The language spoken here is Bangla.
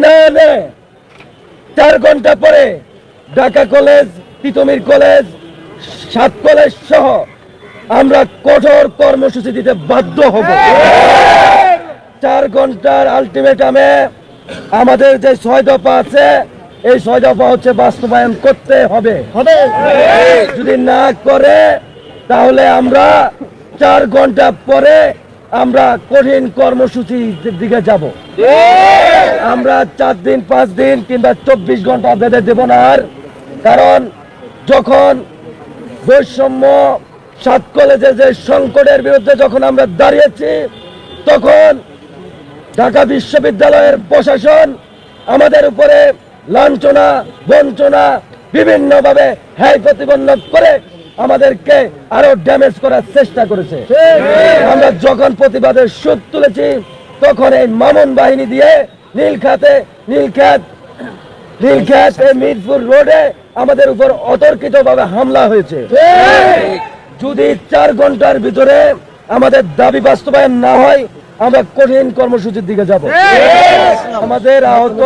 না 4 ঘন্টা পরে Dhaka college, Titumir college, 7 college সহ আমরা কঠোর কর্মসূচি দিতে বাধ্য হব। 4 ঘন্টার আলটিমেটামে আমাদের যে 6 দফা আছে, এই 6 দফা হচ্ছে বাস্তবায়ন করতে হবে। যদি না করে তাহলে আমরা 4 ঘন্টা পরে আমরা কঠিন কর্মসূচির দিকে যাব। আমরা 4 দিন, 5 দিন কিংবা 24 ঘন্টা বেঁধে দেব না। আর কারণ যখন বৈষম্য 7 কলেজের যে সংকটের বিরুদ্ধে যখন আমরা দাঁড়িয়েছি, তখন ঢাকা বিশ্ববিদ্যালয়ের প্রশাসন আমাদের উপরে লাঞ্ছনা, বঞ্চনা, বিভিন্নভাবে হ্যায় প্রতিপন্ন করে আমাদেরকে আরো ড্যামেজ করার চেষ্টা করেছে। আমরা যখন প্রতিবাদের সুর তুলেছি, তখন এই মামুন বাহিনী দিয়ে নীলক্ষেত মিরপুর রোডে আমাদের উপর অতর্কিতভাবে হামলা হয়েছে। যদি 4 ঘন্টার ভিতরে আমাদের দাবি বাস্তবায়ন না হয়, আমরা কঠিন কর্মসূচির দিকে যাব। আমাদের আহত